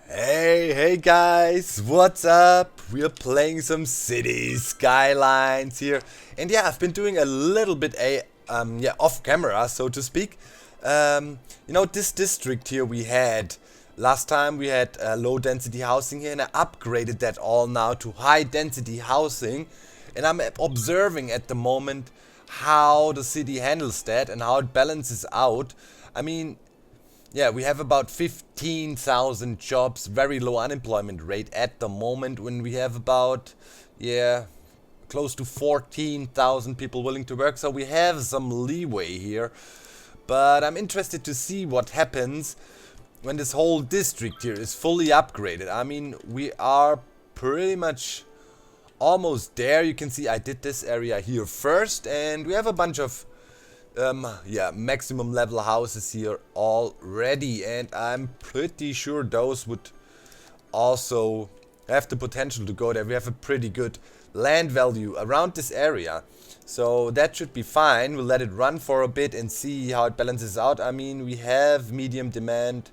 Hey guys, what's up? We're playing some cities, Skylines here. And yeah, I've been doing a little bit off camera, so to speak. This district here we had last time we had low density housing here, and I upgraded that all now to high density housing. And I'm observing at the moment how the city handles that and how it balances out. I mean, yeah, we have about 15,000 jobs, very low unemployment rate at the moment, when we have about, close to 14,000 people willing to work. So we have some leeway here. But I'm interested to see what happens when this whole district here is fully upgraded. I mean, we are pretty much almost there. You can see I did this area here first, and we have a bunch of maximum level houses here already, and I'm pretty sure those would also have the potential to go there. We have a pretty good land value around this area, so that should be fine. We'll let it run for a bit and see how it balances out. I mean, we have medium demand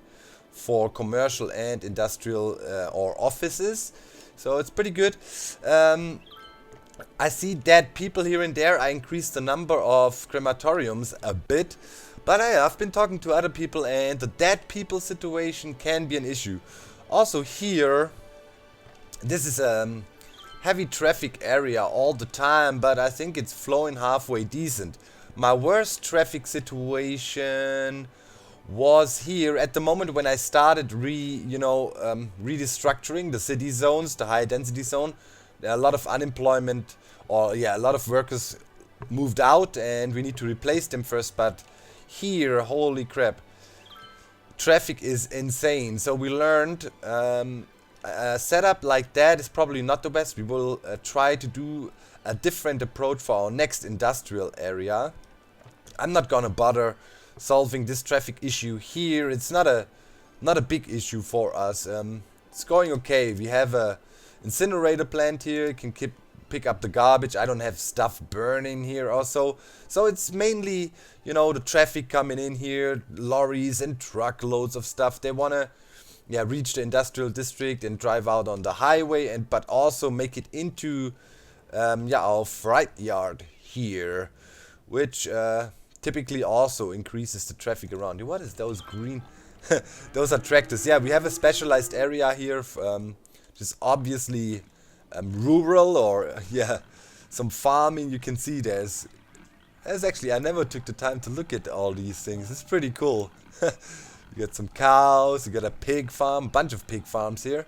for commercial and industrial or offices, so it's pretty good. I see dead people here and there. I increased the number of crematoriums a bit, but I've been talking to other people, and the dead people situation can be an issue. Also here, this is a heavy traffic area all the time, but I think it's flowing halfway decent. My worst traffic situation was here at the moment when I started redestructuring the city zones, the high density zone. There are a lot of unemployment, or a lot of workers moved out, and we need to replace them first. But here, holy crap, traffic is insane. So we learned a setup like that is probably not the best. We will try to do a different approach for our next industrial area. I'm not gonna bother solving this traffic issue here. It's not a big issue for us. It's going okay. We have a incinerator plant here. You can pick up the garbage. I don't have stuff burning here also. So it's mainly, the traffic coming in here, lorries and truckloads of stuff. They want to reach the industrial district and drive out on the highway, but also make it into our freight yard here, which typically also increases the traffic around you. What is those green? Those are tractors. Yeah, we have a specialized area here, just obviously rural, or some farming. You can see there's actually, I never took the time to look at all these things. It's pretty cool. You got some cows, you got a pig farm, bunch of pig farms here,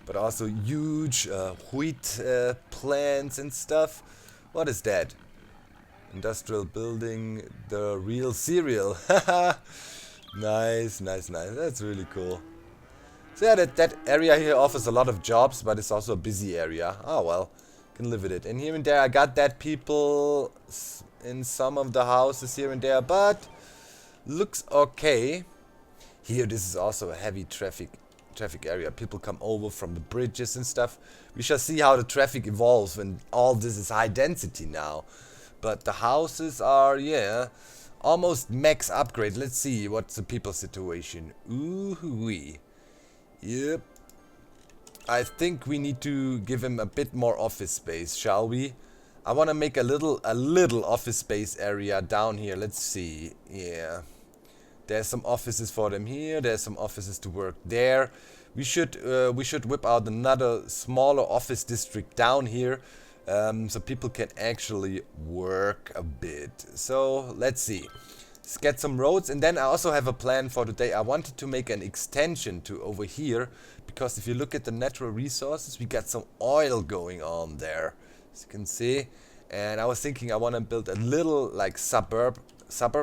but also huge wheat plants and stuff. What is that? Industrial building, the real cereal. Nice. That's really cool. So yeah, that area here offers a lot of jobs, but it's also a busy area. Oh well, can live with it. And here and there I got dead people in some of the houses here and there, but looks okay. Here, this is also a heavy traffic area. People come over from the bridges and stuff. We shall see how the traffic evolves when all this is high density now. But the houses are, almost max upgrade. Let's see what's the people situation. Ooh-wee. Yep. I think we need to give him a bit more office space, shall we? I want to make a little office space area down here. Let's see. Yeah. There's some offices for them here. There's some offices to work there. We should whip out another smaller office district down here, so people can actually work a bit. So let's see. Let's get some roads, and then I also have a plan for today. I wanted to make an extension to over here, because if you look at the natural resources, we got some oil going on there, as you can see. And I was thinking I want to build a little like suburb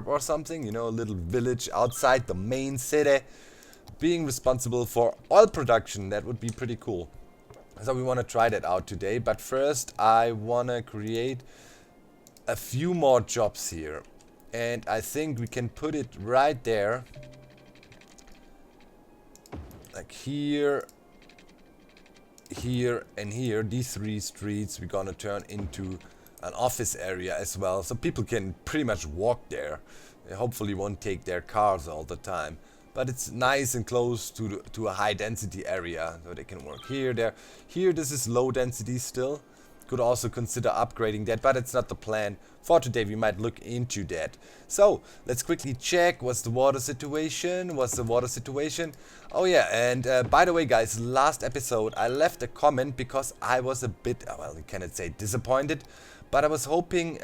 or something, a little village outside the main city, being responsible for oil production. That would be pretty cool. So we want to try that out today, but first I want to create a few more jobs here. And I think we can put it right there. Like here, here, and here. These three streets we're gonna turn into an office area as well. So people can pretty much walk there. They hopefully won't take their cars all the time. but it's nice and close to a high density area, so they can work here, there. Here, this is low density still. Could also consider upgrading that, but it's not the plan for today. We might look into that. So let's quickly check. What's the water situation? Oh yeah, and by the way, guys, last episode I left a comment because I was a bit, well, you cannot say disappointed, but I was hoping,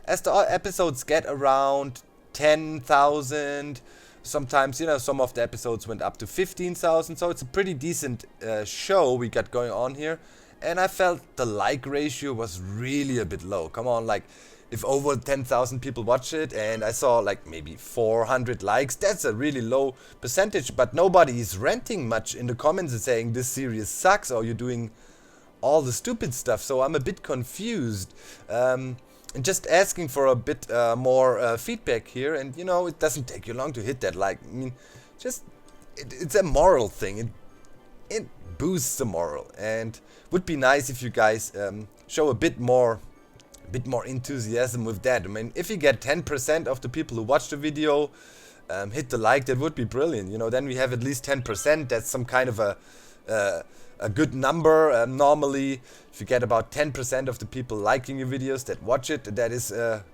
as the episodes get around 10,000, sometimes, you know, some of the episodes went up to 15,000, so it's a pretty decent show we got going on here. And I felt the like ratio was really a bit low. Come on, like, if over 10,000 people watch it and I saw like maybe 400 likes, that's a really low percentage. But nobody is ranting much in the comments and saying this series sucks or you're doing all the stupid stuff. So I'm a bit confused. And just asking for a bit more feedback here. And, you know, it doesn't take you long to hit that like. I mean, just, it's a moral thing. It boosts the moral, and would be nice if you guys show a bit more enthusiasm with that. I mean, if you get 10% of the people who watch the video hit the like, that would be brilliant. You know, then we have at least 10%. That's some kind of a good number. Normally, if you get about 10% of the people liking your videos that watch it, that is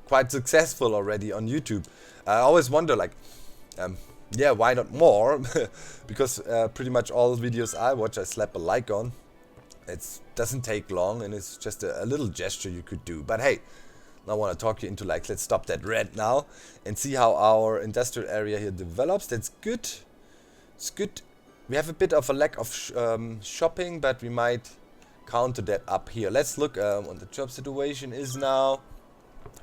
quite successful already on YouTube. I always wonder, like, yeah, why not more? Because pretty much all videos I watch, I slap a like on. It doesn't take long, and it's just a little gesture you could do. But hey, I want to talk you into likes. Let's stop that red now and see how our industrial area here develops. That's good. It's good. We have a bit of a lack of shopping, but we might counter that up here. Let's look what the job situation is now.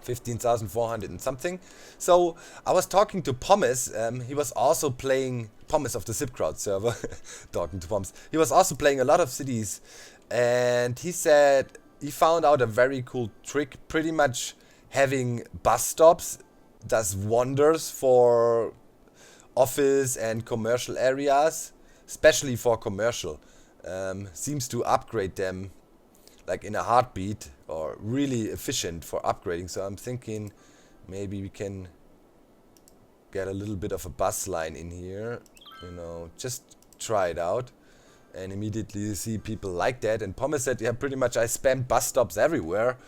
15,400 and something. So I was talking to Pommes. He was also playing Pommes of the Zipcrowd server. Talking to Pommes. He was also playing a lot of cities, and he said he found out a very cool trick. Pretty much having bus stops does wonders for office and commercial areas, especially for commercial. Seems to upgrade them like in a heartbeat, or really efficient for upgrading. So I'm thinking maybe we can get a little bit of a bus line in here, you know, just try it out, and immediately you see people like that. And Pommes said, yeah, pretty much I spammed bus stops everywhere,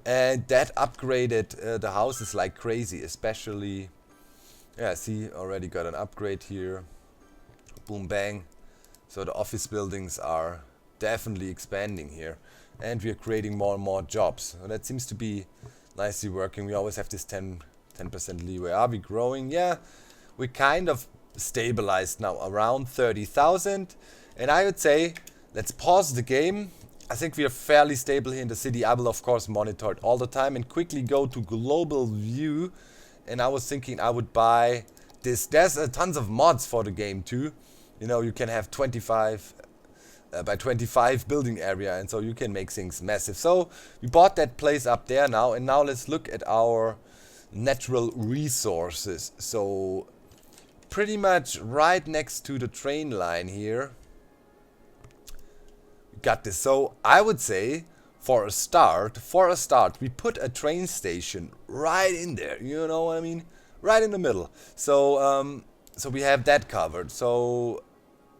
and that upgraded the houses like crazy, especially, yeah, see, already got an upgrade here, boom bang. So the office buildings are definitely expanding here, and we are creating more and more jobs. So that seems to be nicely working. We always have this 10% leeway. Are we growing? Yeah, we kind of stabilized now around 30,000, and I would say let's pause the game. I think we are fairly stable here in the city. I will of course monitor it all the time and quickly go to global view. And I was thinking I would buy this. There's tons of mods for the game too. You know, you can have 25 by 25 building area, and so you can make things massive. So we bought that place up there now, and now let's look at our natural resources. So pretty much right next to the train line here, we got this. So I would say for a start, we put a train station right in there. You know what I mean? Right in the middle. So so we have that covered. So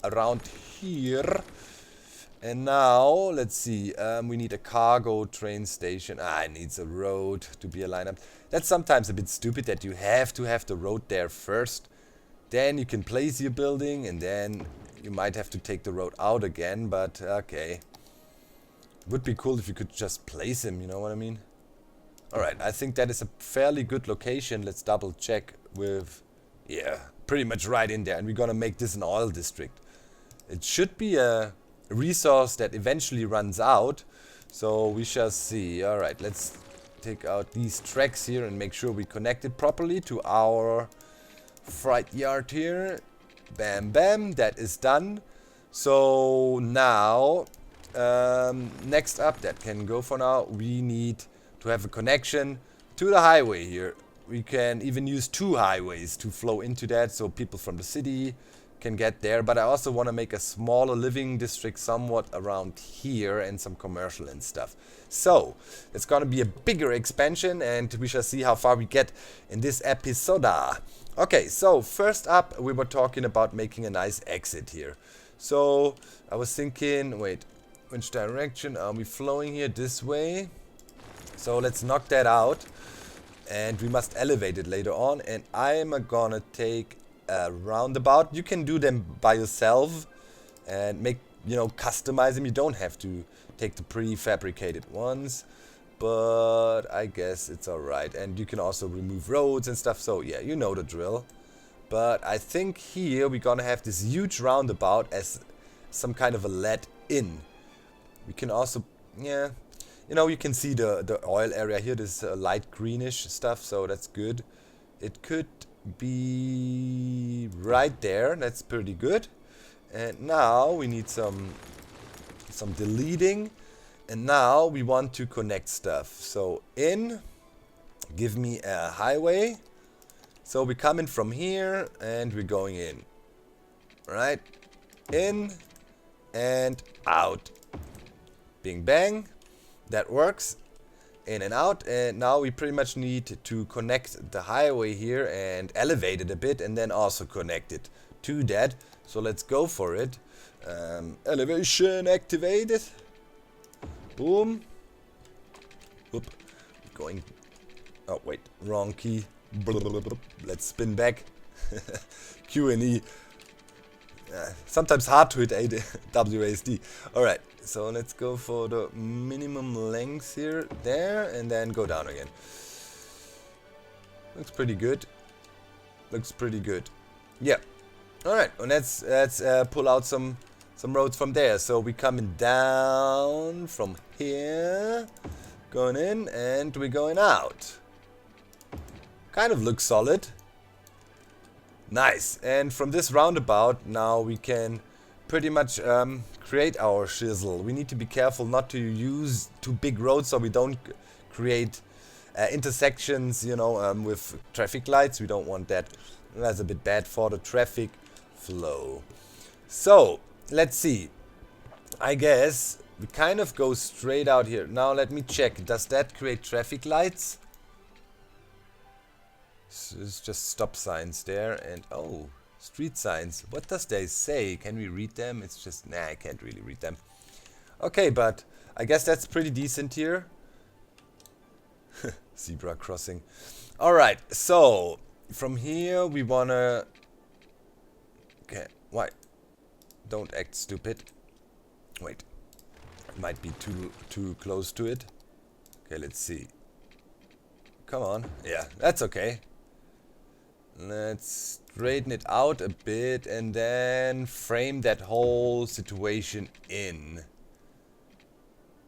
around here. And now, let's see, we need a cargo train station. It needs a road to be a lineup. That's sometimes a bit stupid that you have to have the road there first. Then you can place your building, and then you might have to take the road out again, but okay. Would be cool if you could just place him, you know what I mean? Alright, I think that is a fairly good location. Let's double check with, yeah, pretty much right in there. And we're gonna make this an oil district. It should be a resource that eventually runs out, so we shall see. Alright, let's take out these tracks here and make sure we connect it properly to our freight yard here. Bam bam, that is done. So now next up, that can go for now, we need to have a connection to the highway here. We can even use 2 highways to flow into that, so people from the city can get there. But I also want to make a smaller living district somewhat around here, and some commercial and stuff. So it's gonna be a bigger expansion, and we shall see how far we get in this episode. Okay, so first up, we were talking about making a nice exit here. So I was thinking, wait, which direction are we flowing here? This way. So let's knock that out. And we must elevate it later on. And I'm gonna take a roundabout. You can do them by yourself and make, you know, customize them. You don't have to take the prefabricated ones. But I guess it's alright. And you can also remove roads and stuff. So yeah, you know the drill. But I think here we're gonna have this huge roundabout as some kind of a let-in. We can also, yeah, you know, you can see the oil area here, this light greenish stuff, so that's good. It could be right there, that's pretty good. And now we need some deleting. And now we want to connect stuff. So in, give me a highway. So we're coming from here and we're going in. Right? In and out. Bing bang. That works. In and out. And now we pretty much need to connect the highway here and elevate it a bit and then also connect it to that. So let's go for it. Elevation activated. Boom. Oop. Going. Oh, wait. Wrong key. Let's spin back. Q and E. Sometimes hard to hit WASD. Alright. So let's go for the minimum length here. There. And then go down again. Looks pretty good. Looks pretty good. Yeah. Alright. And let's pull out some roads from there. So we're coming down from here, going in, and we're going out. Kind of looks solid. Nice. And from this roundabout, now we can pretty much create our shizzle. We need to be careful not to use too big roads so we don't create intersections, you know, with traffic lights. We don't want that. That's a bit bad for the traffic flow. So let's see. I guess we kind of go straight out here. Now let me check. Does that create traffic lights? So it's just stop signs there and oh, street signs. What does they say? Can we read them? It's just, nah, I can't really read them. Okay, but I guess that's pretty decent here. Zebra crossing. Alright, so from here we wanna... Okay, why? Don't act stupid. Wait. Might be too close to it. Okay, let's see. Come on. Yeah, that's okay. Let's straighten it out a bit and then frame that whole situation in.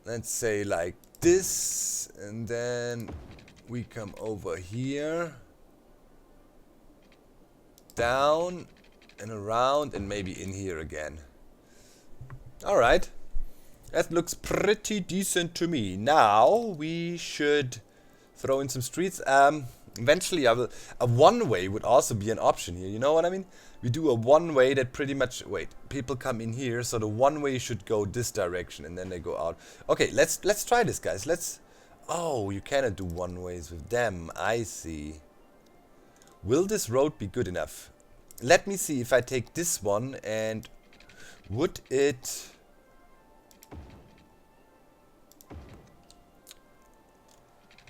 Let's say like this, and then we come over here, down and around, and maybe in here again. Alright, that looks pretty decent to me. Now we should throw in some streets. Eventually a one-way would also be an option here, you know what I mean? We do a one-way that pretty much, wait, people come in here, so the one-way should go this direction and then they go out. Okay, let's try this, guys. Oh, you cannot do one-ways with them, I see. Will this road be good enough? Let me see if I take this one and would it...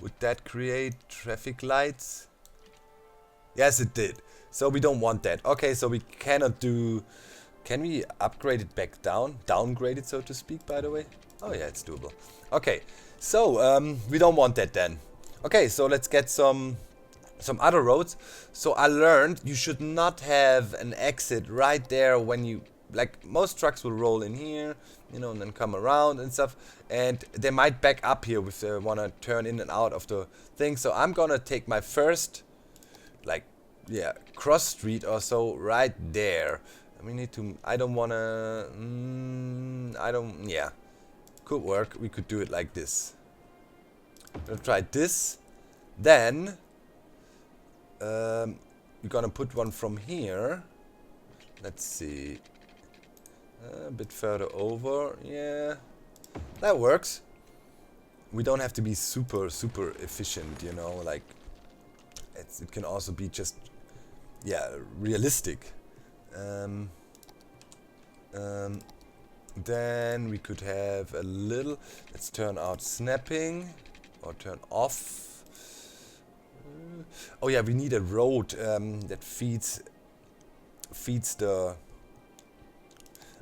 Would that create traffic lights? Yes, it did. So we don't want that. Okay, so we cannot do... Can we upgrade it back down? Downgrade it, so to speak, by the way? Oh yeah, it's doable. Okay, so we don't want that then. Okay, so let's get some other roads. So I learned you should not have an exit right there when you... Like, most trucks will roll in here, you know, and then come around and stuff. And they might back up here if they want to turn in and out of the thing. So I'm gonna take my first, like, yeah, cross street or so right there. We need to... I don't want to... yeah. Could work. We could do it like this. We'll try this. Then... we're gonna put one from here. Let's see... a bit further over, yeah, that works. We don't have to be super efficient, you know, like it can also be just yeah, realistic. Um, um, then we could have a little, let's turn out snapping, or turn off. Oh yeah, we need a road that feeds the,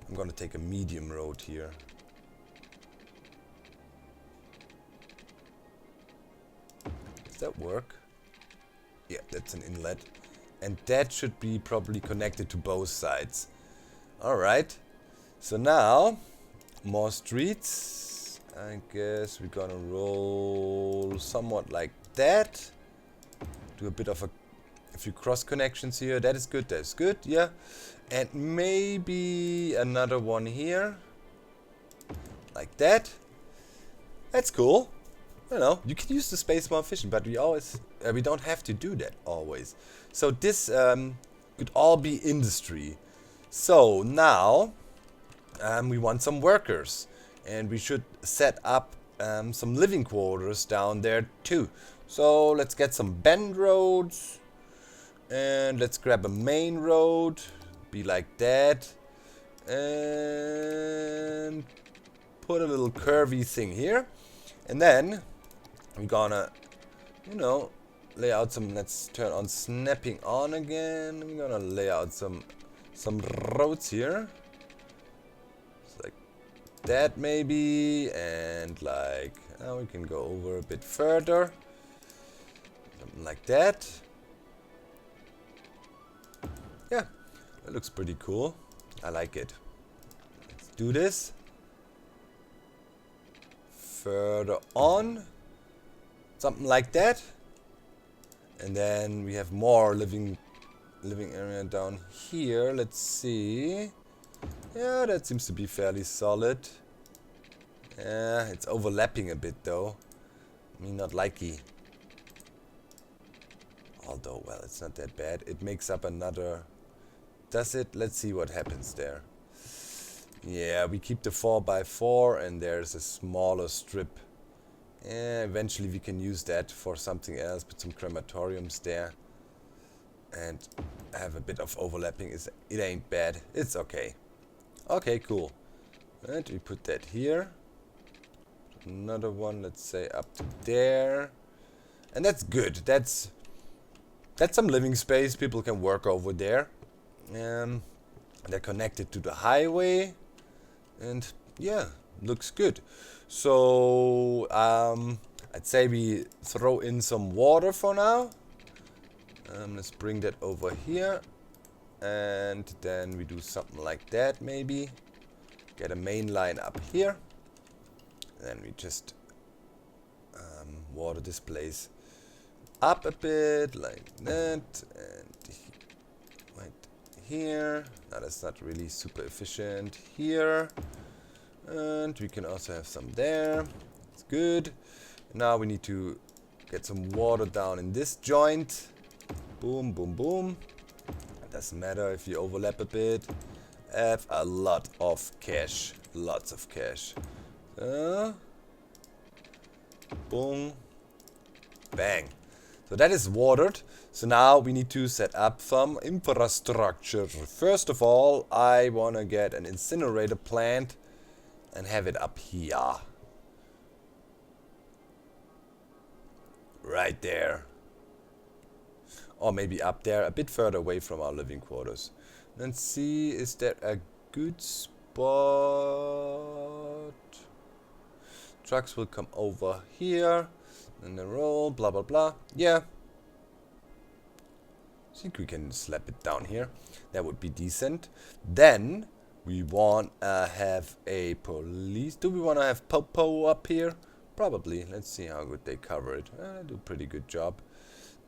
I'm gonna take a medium road here. Does that work? Yeah, that's an inlet. And that should be probably connected to both sides. Alright. So now, more streets. I guess we're gonna roll somewhat like that. Do a bit of a few cross connections here. That is good, that is good, yeah. And maybe another one here. Like that. That's cool. You know, you can use the space more efficient, but we always we don't have to do that always. So this could all be industry. So now we want some workers, and we should set up some living quarters down there too. So let's get some bend roads, and let's grab a main road, be like that, and put a little curvy thing here, and then I'm gonna, you know, lay out some, let's turn on snapping on again. I'm gonna lay out some roads here. It's like that maybe, and like, we can go over a bit further. Something like that. Yeah, that looks pretty cool. I like it. Let's do this. Further on. Something like that. And then we have more living area down here. Let's see. Yeah, that seems to be fairly solid. Yeah, it's overlapping a bit though. I mean, not likey. Although, well, it's not that bad. It makes up another... Does it? Let's see what happens there. Yeah, we keep the 4x4 and there's a smaller strip. Yeah, eventually we can use that for something else. Put some crematoriums there. And have a bit of overlapping. It ain't bad. It's okay. Okay, cool. And we put that here. Another one, let's say up to there. And that's good. That's some living space. People can work over there. They're connected to the highway. And yeah, looks good. So I'd say we throw in some water for now. Let's bring that over here. And then we do something like that maybe. Get a main line up here. Then we just water this place up a bit like that. And right here. Now that's not really super efficient. Here. And we can also have some there. It's good. Now we need to get some water down in this joint. Boom, boom, boom. It doesn't matter if you overlap a bit. Have a lot of cash. Lots of cash. Boom. Bang. So that is watered. So now we need to set up some infrastructure. First of all, I want to get an incinerator plant and have it up here. Right there. Or maybe up there, a bit further away from our living quarters. Let's see, is there a good spot? Trucks will come over here. And they roll, blah blah blah. Yeah. I think we can slap it down here. That would be decent. Then we want to have a police. Do we want to have Popo up here? Probably. Let's see how good they cover it. Do a pretty good job.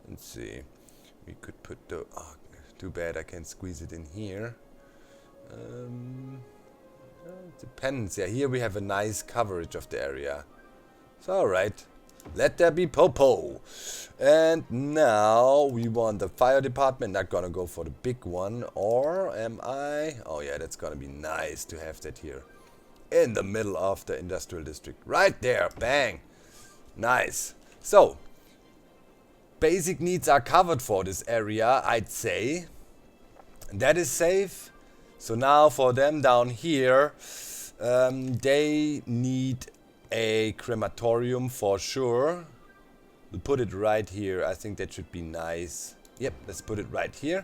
Let's see. We could put the... Oh, too bad I can't squeeze it in here. It depends. Yeah, here we have a nice coverage of the area. It's alright. Let there be Popo. And now we want the fire department. Not gonna go for the big one. Or am I? Oh yeah, that's gonna be nice to have that here. In the middle of the industrial district. Right there. Bang. Nice. So, basic needs are covered for this area, I'd say. That is safe. So now for them down here, they need a crematorium for sure. We'll put it right here. I think that should be nice. Yep, let's put it right here.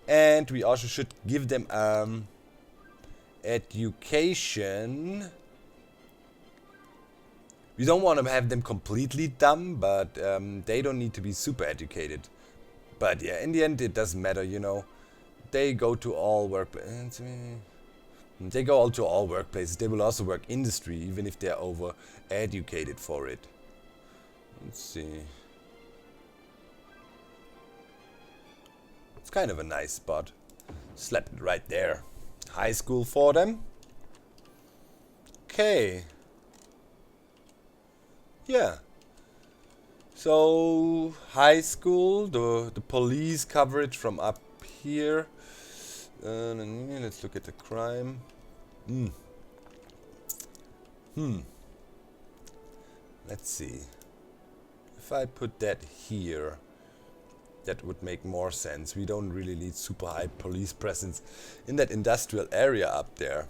And we also should give them education. We don't want to have them completely dumb, but they don't need to be super educated. But yeah, in the end it doesn't matter, you know. They go to all workplaces. They go all to all workplaces. They will also work industry, even if they're over educated for it. Let's see. It's kind of a nice spot. Slap it right there. High school for them. Okay. Yeah. So high school, the police coverage from up here. Let's look at the crime. Let's see. If I put that here, that would make more sense. We don't really need super high police presence in that industrial area up there.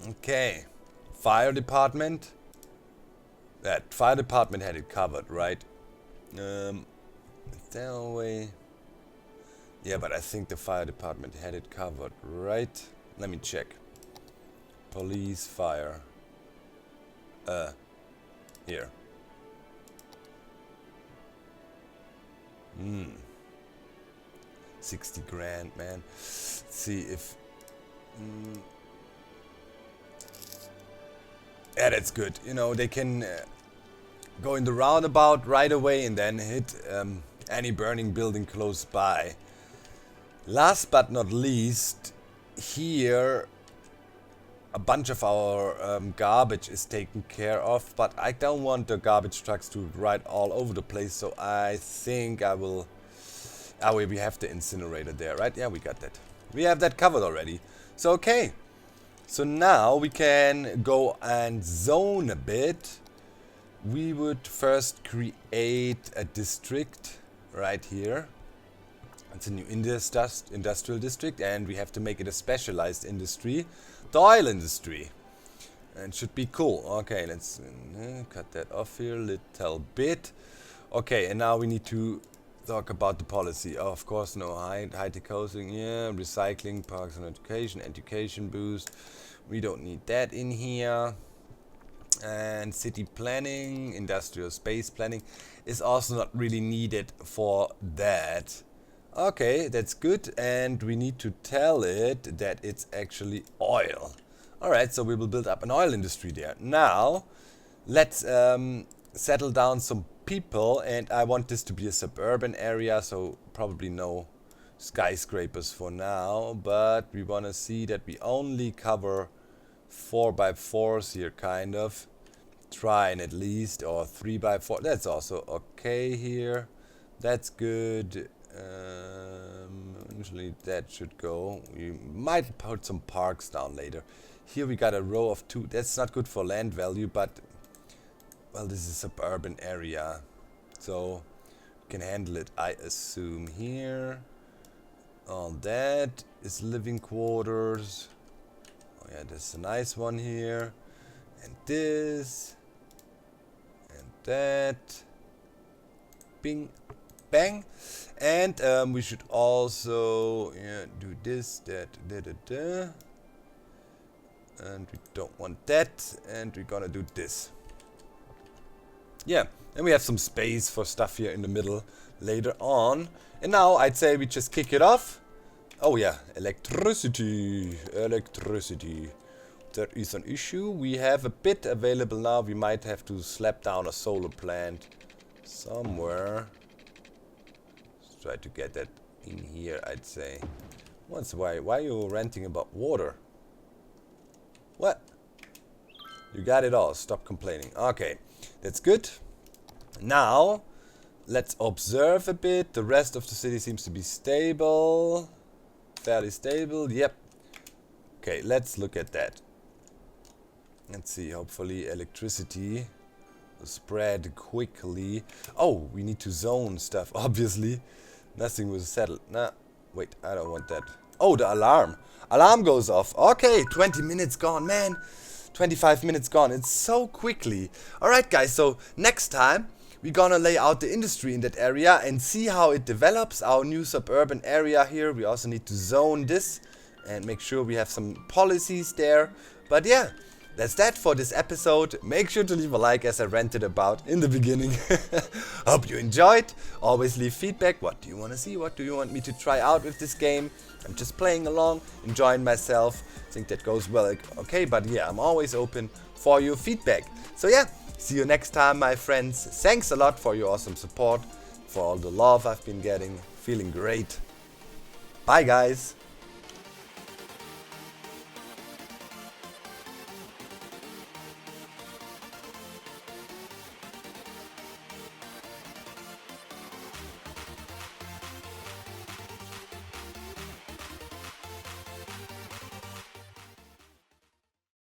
Okay. Fire department. That fire department had it covered, right? Is there a way? Yeah, but I think the fire department had it covered, right? Let me check. Police, fire. Here. 60 grand, man. Let's see if... yeah, that's good. You know, they can go in the roundabout right away and then hit any burning building close by. Last but not least, here a bunch of our garbage is taken care of, but I don't want the garbage trucks to ride all over the place, so I think I will... oh, wait, we have the incinerator there, right? Yeah, we got that. We have that covered already. So, okay. So now we can go and zone a bit. We would first create a district right here. It's a new industrial district, and we have to make it a specialized industry, the oil industry. And it should be cool. Okay, let's cut that off here a little bit. Okay, and now we need to talk about the policy. Oh, of course, no high-tech housing, yeah, recycling, parks and education boost. We don't need that in here. And city planning, industrial space planning is also not really needed for that. Okay, that's good, and we need to tell it that it's actually oil. Alright, so we will build up an oil industry there. Now, let's settle down some people, and I want this to be a suburban area, so probably no skyscrapers for now, but we want to see that we only cover 4x4s here, kind of. Trying at least, or 3x4. That's also okay here. That's good. Usually that should go. We might put some parks down later. Here we got a row of 2. That's not good for land value, but well, this is a suburban area, so we can handle it, I assume. Here, all that is living quarters. Oh yeah, there's a nice one here, and this, and that. Bing, bang. And we should also do this, that, and we don't want that, and we're gonna do this. Yeah, and we have some space for stuff here in the middle later on. And now I'd say we just kick it off. Oh yeah, electricity. There is an issue. We have a bit available now. We might have to slap down a solar plant somewhere. Let's try to get that in here, I'd say. Why are you ranting about water? What? You got it all. Stop complaining. Okay, that's good. Now, let's observe a bit. The rest of the city seems to be stable. Fairly stable. Yep. Okay, let's look at that. Let's see. Hopefully electricity will spread quickly. Oh, we need to zone stuff, obviously. Nothing was settled. Nah, wait, I don't want that. Oh, the alarm. Alarm goes off. Okay, 20 minutes gone, man. 25 minutes gone. It's so quickly. Alright, guys, so next time we're gonna lay out the industry in that area and see how it develops. Our new suburban area here. We also need to zone this and make sure we have some policies there. But yeah, that's that for this episode. Make sure to leave a like, as I ranted about in the beginning. Hope you enjoyed. Always leave feedback. What do you want to see? What do you want me to try out with this game? I'm just playing along, enjoying myself. I think that goes well. Okay, but yeah, I'm always open for your feedback. So yeah, see you next time, my friends. Thanks a lot for your awesome support, for all the love I've been getting. Feeling great. Bye, guys.